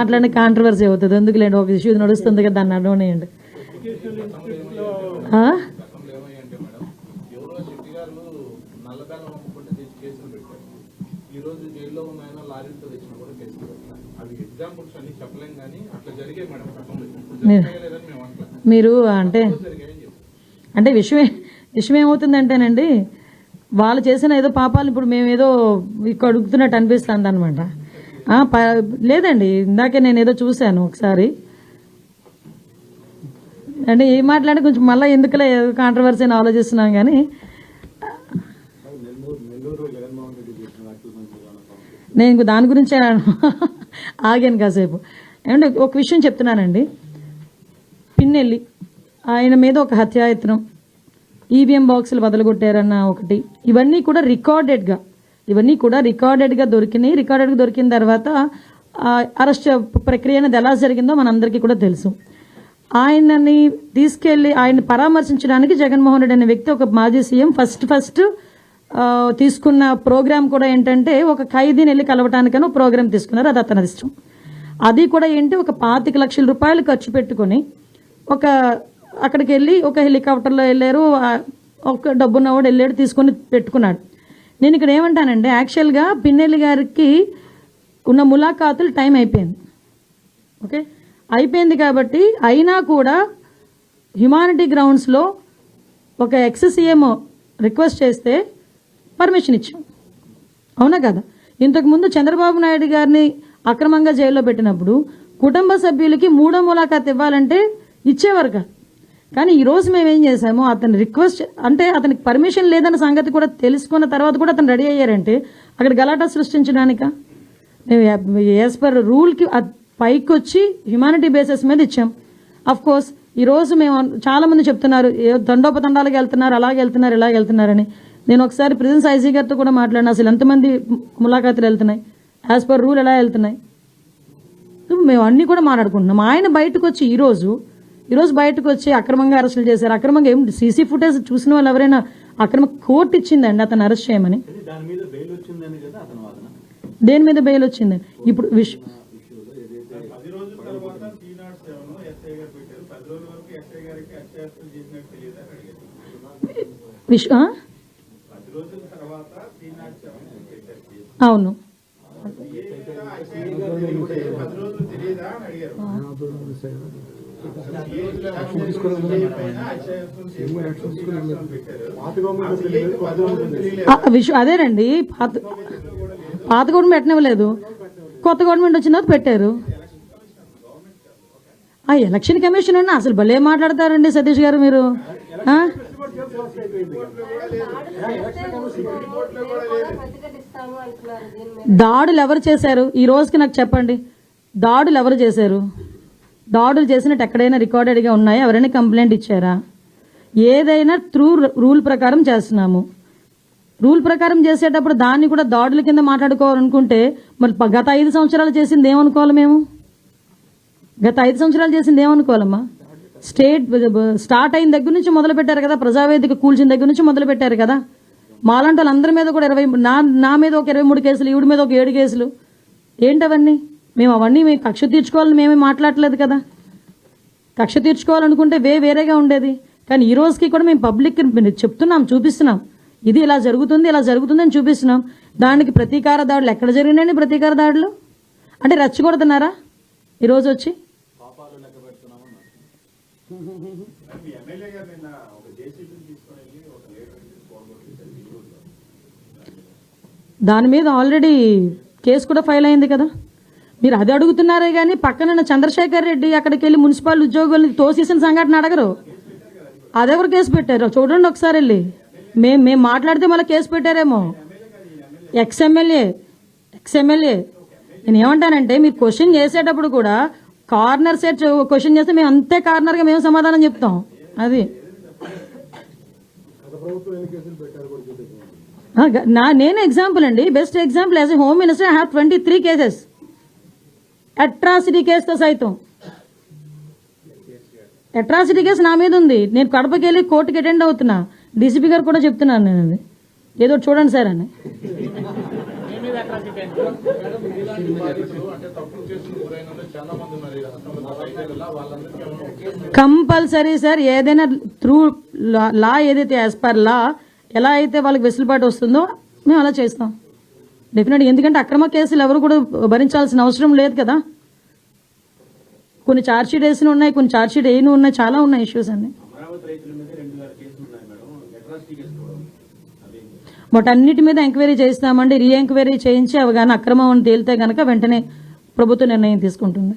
మాట్లాడిన కాంట్రవర్సీ అవుతుంది. ఎందుకులేండి, ఒక ఇష్యూ నడుస్తుంది కదా, దాన్ని అడవనేయండి. మీరు అంటే విషయం ఏమవుతుందంటేనండి, వాళ్ళు చేసిన ఏదో పాపాలు ఇప్పుడు మేము ఏదో ఇక్కడ అడుగుతున్నట్టు అనిపిస్తుంది అనమాట. లేదండి, ఇందాకే నేను ఏదో చూశాను ఒకసారి. అంటే ఏం మాట్లాడి కొంచెం మళ్ళీ ఎందుకులే కాంట్రవర్సీ అని ఆలోచిస్తున్నాం. కానీ నేను దాని గురించే ఆగాను కాసేపు. ఏమంటే ఒక విషయం చెప్తున్నానండి. పిన్నెల్లి ఆయన మీద ఒక హత్యాయత్నం, ఈవీఎం బాక్సులు బదలగొట్టారన్న ఒకటి, ఇవన్నీ కూడా రికార్డెడ్గా దొరికినాయి. రికార్డెడ్గా దొరికిన తర్వాత అరెస్ట్ ప్రక్రియ అనేది ఎలా జరిగిందో మనందరికీ కూడా తెలుసు. ఆయనని తీసుకెళ్లి ఆయన పరామర్శించడానికి జగన్మోహన్ రెడ్డి అనే వ్యక్తి, ఒక మాజీ సీఎం, ఫస్ట్ తీసుకున్న ప్రోగ్రామ్ కూడా ఏంటంటే ఒక ఖైదీని వెళ్ళి కలవటానికని ఒక ప్రోగ్రామ్ తీసుకున్నారు. అది అతని ఇష్టం. అది కూడా ఏంటి, ఒక 25 లక్షల రూపాయలు ఖర్చు పెట్టుకొని అక్కడికి వెళ్ళి ఒక హెలికాప్టర్లో వెళ్ళారు. ఒక డబ్బున్నవాడు వెళ్ళాడు, తీసుకొని పెట్టుకున్నాడు. నేను ఇక్కడ ఏమంటానంటే, యాక్చువల్గా పిన్నెల్లి గారికి ఉన్న ములాఖాతులు టైం అయిపోయింది. ఓకే, అయిపోయింది కాబట్టి అయినా కూడా హ్యుమానిటీ గ్రౌండ్స్లో ఒక ఎక్స్-సీఎం రిక్వెస్ట్ చేస్తే పర్మిషన్ ఇచ్చాం. అవునా కదా? ఇంతకుముందు చంద్రబాబు నాయుడు గారిని అక్రమంగా జైల్లో పెట్టినప్పుడు కుటుంబ సభ్యులకి 3వ ములాఖాత్ ఇవ్వాలంటే ఇచ్చేవారు కాదు. కానీ ఈరోజు మేము ఏం చేసాము, అతని రిక్వెస్ట్ అంటే అతనికి పర్మిషన్ లేదన్న సంగతి కూడా తెలుసుకున్న తర్వాత కూడా అతను రెడీ అయ్యారంటే అక్కడ గలాటా సృష్టించడానిక? మేము యాజ్ పర్ రూల్కి పైకి వచ్చి హ్యుమానిటీ బేసిస్ మీద ఇచ్చాం. అఫ్ కోర్స్ ఈరోజు మేము చాలామంది చెప్తున్నారు దండోపదండాలకు వెళ్తున్నారు, అలాగే వెళ్తున్నారు, ఇలాగ వెళ్తున్నారని. నేను ఒకసారి ప్రిజెన్స్ ఐజీ గారితో కూడా మాట్లాడినా, అసలు ఎంతమంది ములాఖాతులు వెళ్తున్నాయి, యాజ్ పర్ రూల్ ఎలా వెళ్తున్నాయి, మేము అన్నీ కూడా మాట్లాడుకుంటున్నాం. ఆయన బయటకు వచ్చి ఈరోజు బయటకు వచ్చి అక్రమంగా అరెస్టులు చేశారు. అక్రమంగా ఏం సీసీ ఫుటేజ్ చూసిన వాళ్ళు ఎవరైనా అక్రమ కోర్టు ఇచ్చిందండి అతను అరెస్ట్ చేయమని? దేని మీద బెయిల్ వచ్చిందండి? ఇప్పుడు అవును, అదేనండి. పాత గవర్నమెంట్ పెట్టనివ్వలేదు, కొత్త గవర్నమెంట్ వచ్చిన తర్వాత పెట్టారు. ఆ ఎలక్షన్ కమిషన్ అన్న అసలు భలే మాట్లాడతారండి సతీష్ గారు మీరు. దాడులు ఎవరు చేశారు ఈ రోజుకి నాకు చెప్పండి? దాడులు ఎవరు చేశారు? దాడులు చేసినట్టు ఎక్కడైనా రికార్డెడ్గా ఉన్నాయా? ఎవరైనా కంప్లైంట్ ఇచ్చారా? ఏదైనా త్రూ రూల్ ప్రకారం చేస్తున్నాము. రూల్ ప్రకారం చేసేటప్పుడు దాన్ని కూడా దాడుల కింద మాట్లాడుకోవాలనుకుంటే మరి గత 5 సంవత్సరాలు చేసింది ఏమనుకోవాలి మేము? గత 5 సంవత్సరాలు చేసింది ఏమనుకోవాలమ్మా? స్టార్ట్ అయిన దగ్గర నుంచి మొదలు పెట్టారు కదా, ప్రజావేదిక కూల్చిన దగ్గర నుంచి మొదలు పెట్టారు కదా. మాలాంటి వాళ్ళందరి మీద కూడా నా మీద ఒక 23 కేసులు, ఈవిడ మీద ఒక 7 కేసులు. ఏంటవన్నీ? మేము కక్ష తీర్చుకోవాలని మేమే మాట్లాడలేదు కదా. కక్ష తీర్చుకోవాలనుకుంటే వేరేగా ఉండేది. కానీ ఈ రోజుకి కూడా మేము పబ్లిక్ చెప్తున్నాం, చూపిస్తున్నాం, ఇది ఇలా జరుగుతుంది అని చూపిస్తున్నాం. దానికి ప్రతీకార దాడులు ఎక్కడ జరిగినాయండి? ప్రతీకార దాడులు అంటే రెచ్చగొడుతున్నారా ఈరోజు వచ్చి? దాని మీద ఆల్రెడీ కేసు కూడా ఫైల్ అయింది కదా. మీరు అది అడుగుతున్నారే కానీ పక్కన చంద్రశేఖర్ రెడ్డి అక్కడికి వెళ్ళి మున్సిపల్ ఉద్యోగుల్ని తోసేసిన సంఘటన అడగరు. అదెవరు కేసు పెట్టారు చూడండి ఒకసారి వెళ్ళి. మేము మాట్లాడితే మళ్ళీ కేసు పెట్టారేమో. ఎక్స్ఎమ్మెల్యే నేను ఏమంటానంటే, మీరు క్వశ్చన్ చేసేటప్పుడు కూడా కార్నర్ సెట్ క్వశ్చన్ చేస్తే మేము అంతే కార్నర్గా మేము సమాధానం చెప్తాం. అది నేను ఎగ్జాంపుల్ అండి, best example. As a home minister I have 23 cases, atrocity కేసుతో సైతం. అట్రాసిటీ కేసు నా మీద ఉంది. నేను కడపకి వెళ్ళి కోర్టుకి అటెండ్ అవుతున్నా. డీసీపీ గారు కూడా చెప్తున్నాను నేను, అది ఏదో చూడండి సార్ అని. కంపల్సరీ సార్, ఏదైనా త్రూ లా ఏదైతే యాజ్ పర్ లా ఎలా అయితే వాళ్ళకి వెసులుబాటు వస్తుందో మేము అలా చేస్తాం డెఫినెట్గా. ఎందుకంటే అక్రమ కేసులు ఎవరు కూడా భరించాల్సిన అవసరం లేదు కదా. కొన్ని ఛార్జ్షీట్ వేసిన ఉన్నాయి, కొన్ని ఛార్జ్షీట్ వేయను ఉన్నాయి, చాలా ఉన్నాయి ఇష్యూస్ అన్ని. వాటన్నిటి మీద ఎంక్వైరీ చేస్తామండి. రీ ఎంక్వైరీ చేయించి అవి కానీ అక్రమం అని తేలితే కనుక వెంటనే ప్రభుత్వ నిర్ణయం తీసుకుంటుంది.